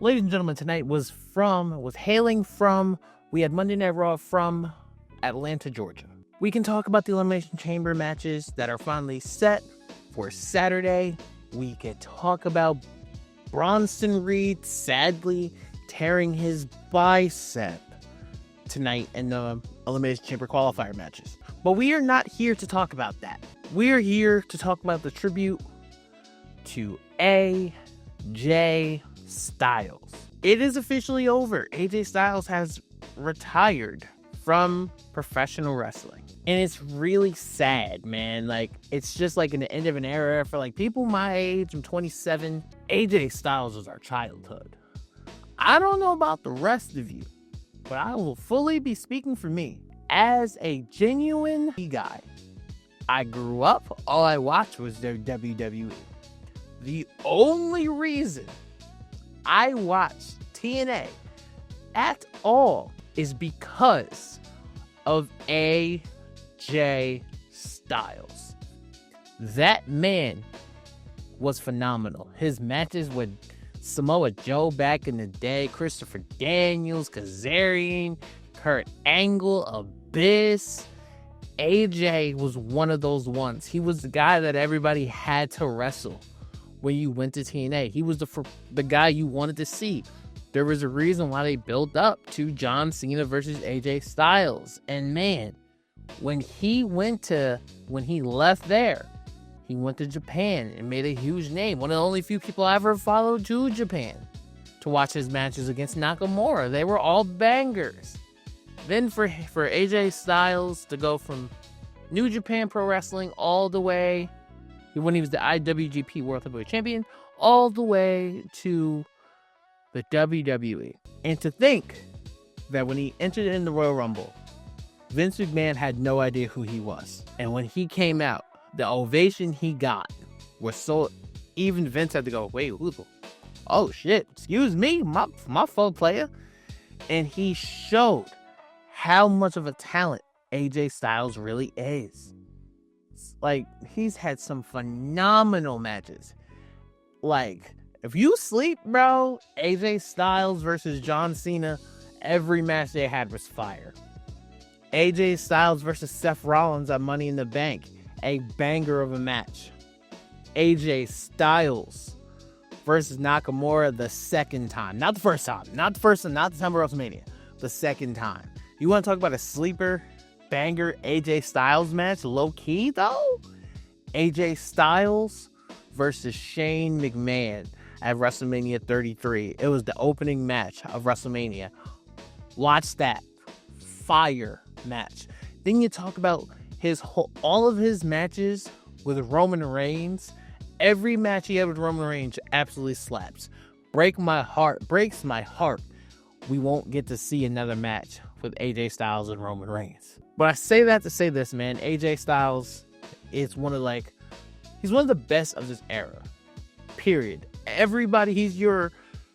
Ladies and gentlemen, tonight was hailing from, we had Monday Night Raw from Atlanta, Georgia. We can talk about the Elimination Chamber matches that are finally set for Saturday. We can talk about Bronson Reed sadly tearing his bicep tonight in the Elimination Chamber qualifier matches. But we are not here to talk about that. We are here to talk about the tribute to AJ Styles. It is officially over. AJ Styles has retired from professional wrestling. And it's really sad, man. Like, it's just like an end of an era for like people my age. I'm 27. AJ Styles was our childhood. I don't know about the rest of you, but I will fully be speaking for me. As a genuine guy, I grew up, all I watched was their WWE. The only reason I watched TNA at all is because of AJ Styles. That man was phenomenal. His matches with Samoa Joe back in the day, Christopher Daniels, Kazarian, Kurt Angle, Abyss. AJ was one of those ones. He was the guy that everybody had to wrestle when you went to TNA. He was the guy you wanted to see. There was a reason why they built up to John Cena versus AJ Styles. And man, when he left there, he went to Japan and made a huge name. One of the only few people I ever followed to Japan to watch his matches against Nakamura. They were all bangers. Then for AJ Styles to go from New Japan Pro Wrestling all the way, when he was the IWGP World Heavyweight Champion, all the way to the WWE. And to think that when he entered in the Royal Rumble, Vince McMahon had no idea who he was. And when he came out, the ovation he got was so... Even Vince had to go, wait, oh shit, excuse me, my fault, player. And he showed how much of a talent AJ Styles really is. Like, he's had some phenomenal matches. Like, if you sleep, bro, AJ Styles versus John Cena, every match they had was fire. AJ Styles versus Seth Rollins at Money in the Bank, a banger of a match. AJ Styles versus Nakamura the second time. Not the first time. Not the time of WrestleMania. The second time. You want to talk about a sleeper banger AJ Styles match? Low key though? AJ Styles versus Shane McMahon at WrestleMania 33. It was the opening match of WrestleMania. Watch that. Fire match. Then you talk about all of his matches with Roman Reigns. Every match he had with Roman Reigns absolutely slaps. Breaks my heart. We won't get to see another match with AJ Styles and Roman Reigns. But I say that to say this, man. AJ Styles is he's one of the best of this era. Period. Everybody, he's your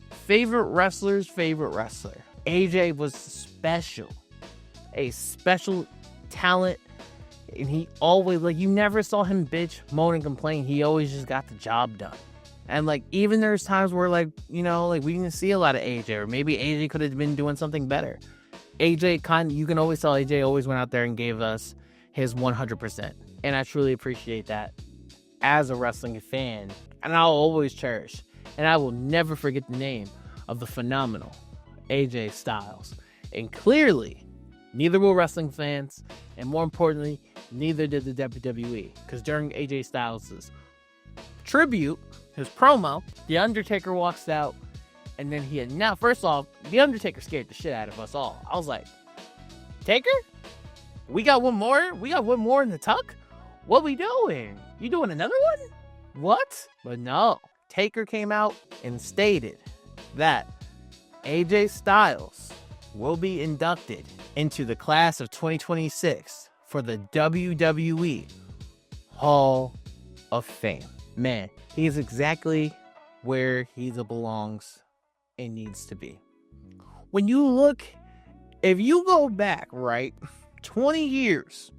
favorite wrestler's favorite wrestler. AJ was special. A special talent. And he always, you never saw him bitch, moan, and complain. He always just got the job done. And, even there's times where, we didn't see a lot of AJ. Or maybe AJ could have been doing something better. AJ, you can always tell AJ always went out there and gave us his 100%. And I truly appreciate that as a wrestling fan. And I'll always cherish. And I will never forget the name of the phenomenal AJ Styles. And clearly, neither will wrestling fans. And more importantly, neither did the WWE. Because during AJ Styles' tribute, his promo, The Undertaker walks out. And then first off, The Undertaker scared the shit out of us all. I was like, Taker? We got one more? We got one more in the tuck? What we doing? You doing another one? What? But no. Taker came out and stated that AJ Styles will be inducted into the class of 2026 for the WWE Hall of Fame. Man, he is exactly where he belongs and needs to be. When you look, if you go back, 20 years,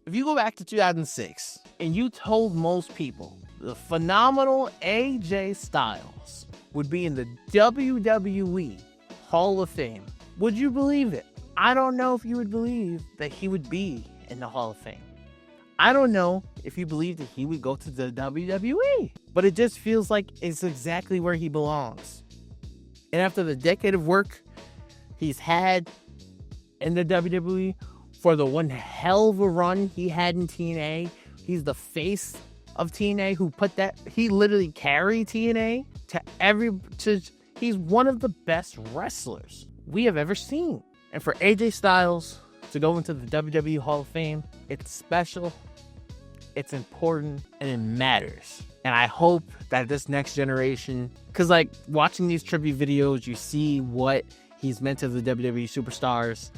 if you go back to 2006 and you told most people the phenomenal AJ Styles would be in the WWE Hall of Fame. Would you believe it? I don't know if you would believe that he would be in the Hall of Fame. I don't know if you believe that he would go to the WWE, but it just feels like it's exactly where he belongs. And after the decade of work he's had in the WWE, for the one hell of a run he had in TNA, he's the face of TNA he literally carried TNA he's one of the best wrestlers we have ever seen. And for AJ Styles to go into the WWE Hall of Fame, it's special, it's important, and it matters. And I hope that this next generation, because like watching these tribute videos, you see what he's meant to the WWE superstars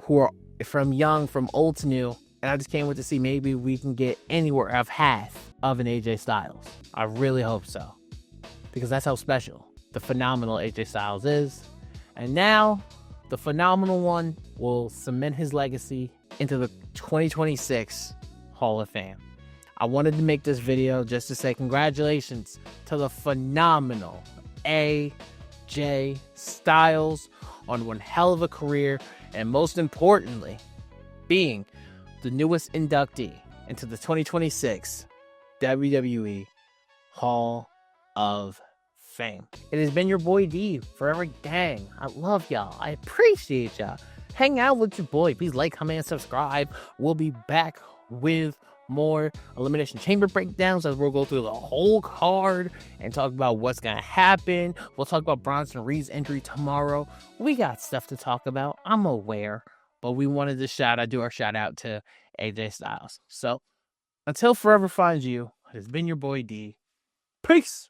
who are from old to new. And I just can't wait to see maybe we can get anywhere of half of an AJ Styles. I really hope so, because that's how special the phenomenal AJ Styles is. And now the phenomenal one will cement his legacy into the 2026 Hall of Fame. I wanted to make this video just to say congratulations to the phenomenal AJ Styles on one hell of a career, and most importantly, being the newest inductee into the 2026 WWE Hall of Fame. It has been your boy D, Forever Gang. I love y'all. I appreciate y'all. Hang out with your boy. Please like, comment, and subscribe. We'll be back with more Elimination Chamber breakdowns as we'll go through the whole card and talk about what's going to happen. We'll talk about Bronson Reed's injury tomorrow. We got stuff to talk about. I'm aware. But we wanted to do our shout out to AJ Styles. So until forever finds you, it has been your boy D. Peace.